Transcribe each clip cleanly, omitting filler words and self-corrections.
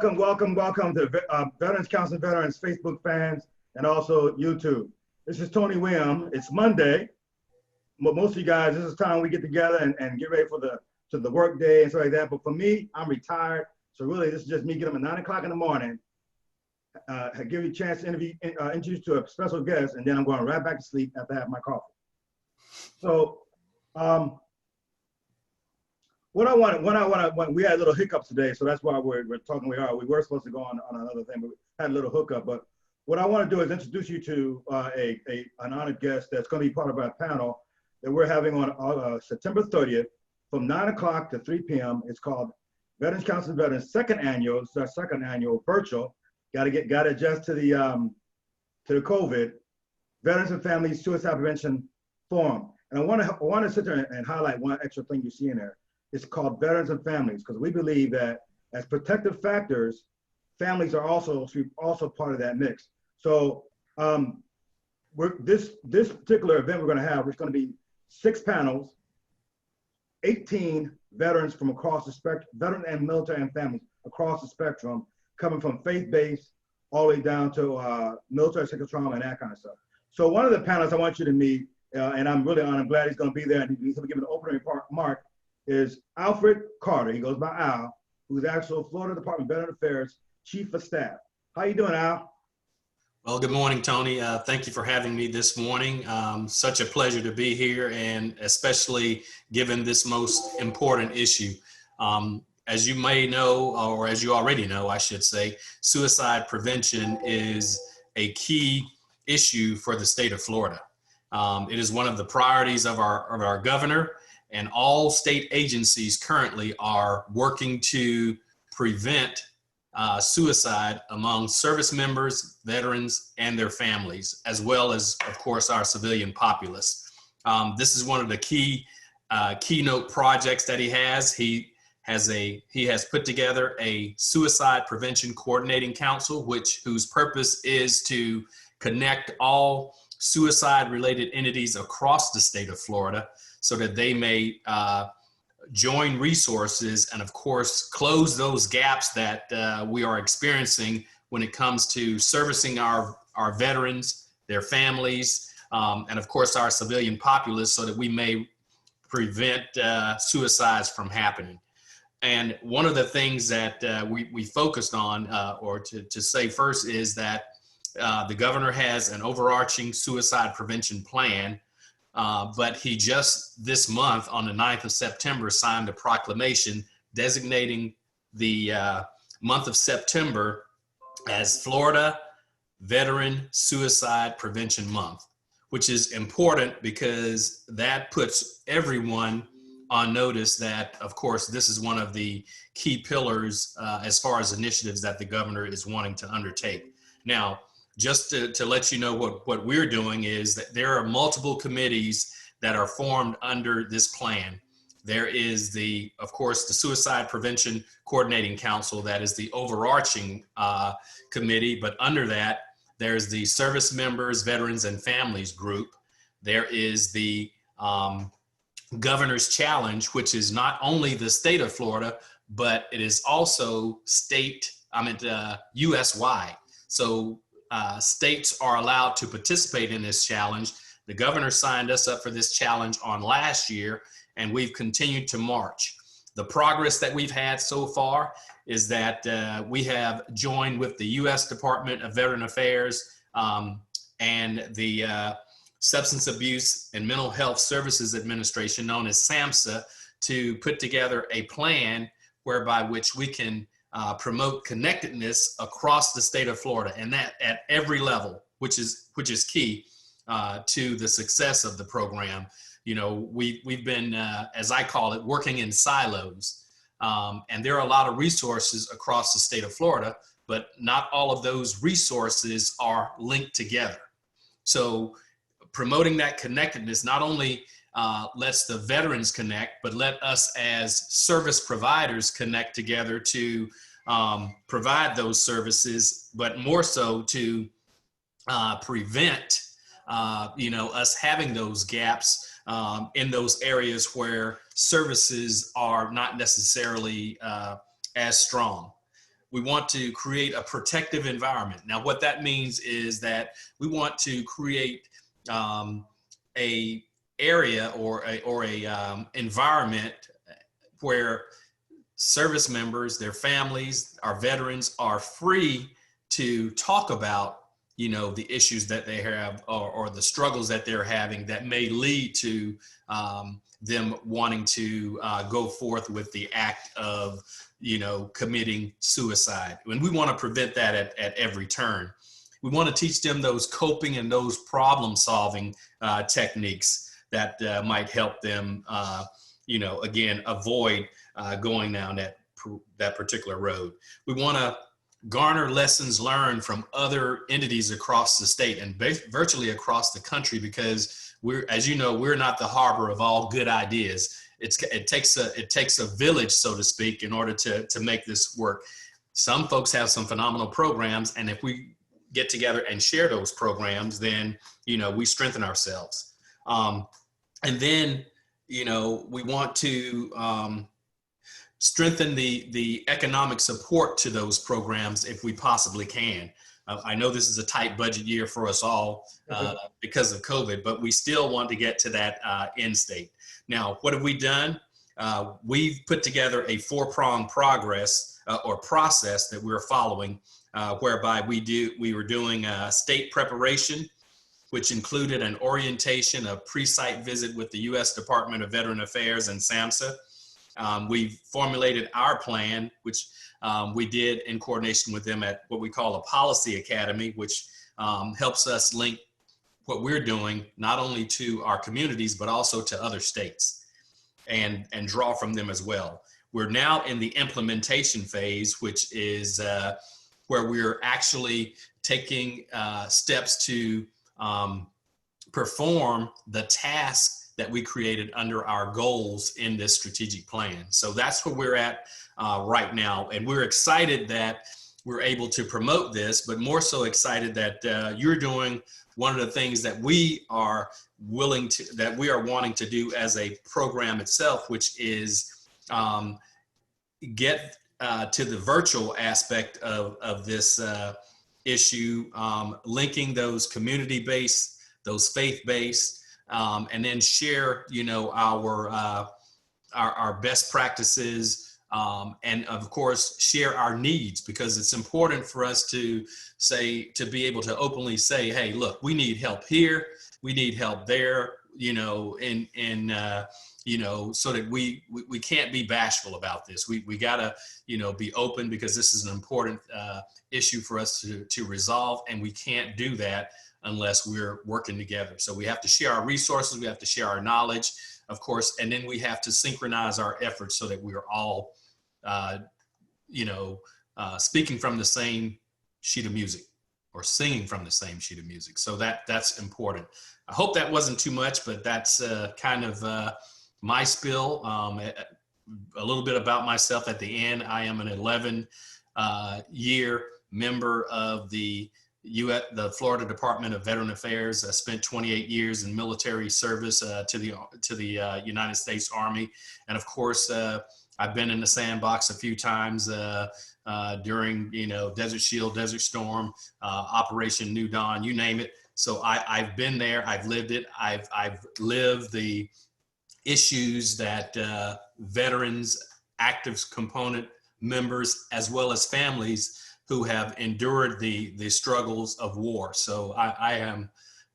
welcome to Veterans Council Veterans Facebook fans and also YouTube. This is Tony William. It's Monday, but most of you guys, this is time we get together and get ready for the work day and stuff like that. But for me, I'm retired, so really this is just me getting up at 9 o'clock in the morning, give you a chance to introduce you to a special guest, and then I'm going right back to sleep after I have my coffee. So, we had a little hiccup today, so that's why we're talking. We were supposed to go on another thing, but we had a little hookup. But what I want to do is introduce you to an honored guest that's going to be part of our panel that we're having on September 30th from 9 o'clock to 3 p.m. It's called Veterans Council Veterans second annual. It's our second annual virtual. Got to adjust to the COVID Veterans and Families Suicide Prevention Forum. And I want to sit there and highlight one extra thing you see in there. It's called Veterans and Families, because we believe that as protective factors, families are also part of that mix. So this particular event we're going to have, it's going to be 6 panels, 18 veterans from across the spectrum, veteran and military and families across the spectrum, coming from faith-based all the way down to military sexual trauma and that kind of stuff. So one of the panelists I want you to meet, and I'm really honored, I'm glad he's going to be there, and he's going to give an opening remark, is Alfred Carter. He goes by Al, who's actual Florida Department of Veteran Affairs Chief of Staff. How you doing, Al? Well, good morning, Tony. Thank you for having me this morning. Such a pleasure to be here, and especially given this most important issue. As you may know, or as you already know, I should say, suicide prevention is a key issue for the state of Florida. It is one of the priorities of our governor, and all state agencies currently are working to prevent suicide among service members, veterans, and their families, as well as, of course, our civilian populace. This is one of the keynote projects that he has. He has put together a suicide prevention coordinating council, whose purpose is to connect all suicide-related entities across the state of Florida so that they may join resources and, of course, close those gaps that we are experiencing when it comes to servicing our veterans, their families, and, of course, our civilian populace, so that we may prevent suicides from happening. And one of the things that we focused on, or to say first, is that the governor has an overarching suicide prevention plan, but he just this month on the 9th of September signed a proclamation designating the month of September as Florida Veteran Suicide Prevention Month, which is important because that puts everyone on notice that, of course, this is one of the key pillars as far as initiatives that the governor is wanting to undertake. Now, just to let you know what we're doing is that there are multiple committees that are formed under this plan. There is of course, the Suicide Prevention Coordinating Council, that is the overarching committee, but under that, there's the Service Members, Veterans, and Families group. There is the Governor's Challenge, which is not only the state of Florida, but it is also US-wide. So states are allowed to participate in this challenge. The governor signed us up for this challenge on last year, and we've continued to march. The progress that we've had so far is that we have joined with the U.S. Department of Veteran Affairs and the Substance Abuse and Mental Health Services Administration, known as SAMHSA, to put together a plan whereby which we can promote connectedness across the state of Florida, and that at every level, which is key to the success of the program. You know, we've been, as I call it, working in silos, and there are a lot of resources across the state of Florida, but not all of those resources are linked together. So promoting that connectedness not only lets the veterans connect, but let us as service providers connect together to provide those services, but more so to prevent us having those gaps in those areas where services are not necessarily as strong. we want to create a protective environment. Now, what that means is that we want to create a area or a environment where service members, their families, our veterans are free to talk about, the issues that they have or the struggles that they're having that may lead to them wanting to go forth with the act of, committing suicide. And we want to prevent that at every turn. We want to teach them those coping and those problem solving techniques that might help them, again, avoid going down that particular road. We want to garner lessons learned from other entities across the state and virtually across the country, because as you know, we're not the harbor of all good ideas. It takes a village, so to speak, in order to make this work. Some folks have some phenomenal programs, and if we get together and share those programs, then we strengthen ourselves. And then we want to strengthen the economic support to those programs if we possibly can. I know this is a tight budget year for us all because of COVID, but we still want to get to that end state. Now, what have we done? We've put together a 4-pronged process that we're following, whereby we were doing state preparation, which included an orientation, a pre-site visit with the U.S. Department of Veteran Affairs and SAMHSA. We formulated our plan, which we did in coordination with them at what we call a policy academy, which helps us link what we're doing not only to our communities, but also to other states and draw from them as well. We're now in the implementation phase, which is where we're actually taking steps to perform the tasks that we created under our goals in this strategic plan. So that's where we're at right now. And we're excited that we're able to promote this, but more so excited that you're doing one of the things that we are wanting to do as a program itself, which is get to the virtual aspect of this issue, linking those community-based, those faith-based, and then share, our best practices, and of course share our needs, because it's important for us to be able to openly say, hey, look, we need help here, we need help there, so that we can't be bashful about this. We gotta, be open, because this is an important issue for us to resolve, and we can't do that unless we're working together. So we have to share our resources, we have to share our knowledge, of course, and then we have to synchronize our efforts so that we're all, speaking from the same sheet of music, or singing from the same sheet of music. So that's important. I hope that wasn't too much, but that's kind of my spill. A little bit about myself at the end. I am an 11-year member of the Florida Department of Veteran Affairs. I spent 28 years in military service to the United States Army, and of course I've been in the sandbox a few times during Desert Shield, Desert Storm, Operation New Dawn, you name it. So I've been there, I've lived it, I've lived the issues that veterans, active component members, as well as families who have endured the struggles of war. So I am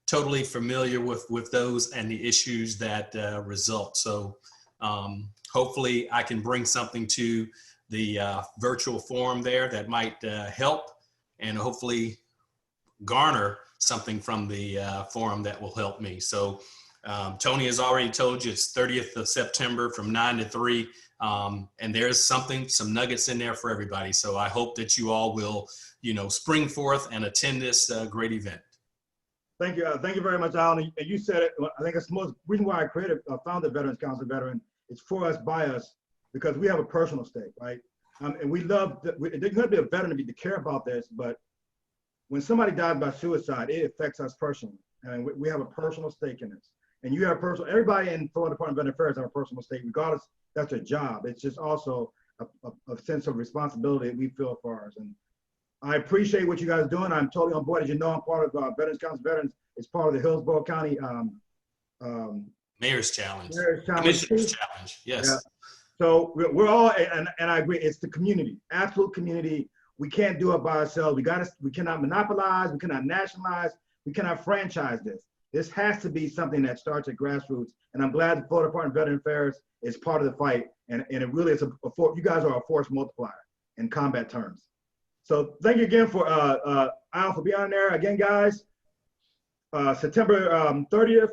totally familiar with those and the issues that result. So hopefully I can bring something to the virtual forum there that might help, and hopefully garner something from the forum that will help me. So Tony has already told you it's 30th of September from 9 to 3. And there's some nuggets in there for everybody. So I hope that you all will, spring forth and attend this great event. Thank you. Thank you very much, Alan. And you said it. I think it's the most reason why I founded Veterans Council Veteran. It's for us, by us, because we have a personal stake, right? And we love that. There's going to be a veteran to care about this, but when somebody dies by suicide, it affects us personally, and we have a personal stake in this. And you have personal. Everybody in Florida Department of Veteran Affairs have a personal stake, regardless. That's their job. It's just also a sense of responsibility that we feel for ours. And I appreciate what you guys are doing. I'm totally on board. As you know, I'm part of Veterans Council Veterans. It's part of the Hillsborough County Mayor's Challenge. Commissioner's Challenge. Yes. Yeah. So we're all, and I agree, it's the community, absolute community. We can't do it by ourselves. We cannot monopolize, we cannot nationalize, we cannot franchise this. This has to be something that starts at grassroots. And I'm glad the Florida Department of Veteran Affairs is part of the fight. And it really is you guys are a force multiplier in combat terms. So thank you again for Al for being on there. Again, guys, September 30th,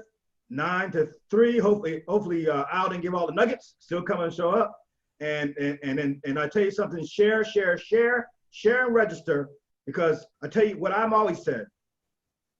9 to 3. Hopefully Al didn't give all the nuggets. Still come and show up. And I tell you something, share and register, because I tell you what I'm always said.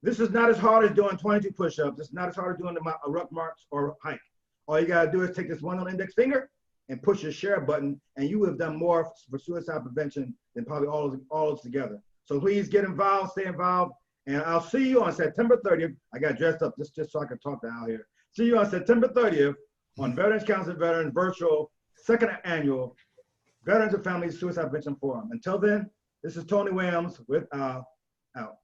This is not as hard as doing 22 push-ups. It's not as hard as doing a ruck march or hike. All you gotta do is take this one little index finger and push your share button, and you have done more for suicide prevention than probably all of us together. So please get involved, stay involved, and I'll see you on September 30th. I got dressed up just so I can talk to Al here. See you on September 30th on Veterans Council Veterans Virtual Second Annual Veterans and Families Suicide Prevention Forum. Until then, this is Tony Williams with Al out.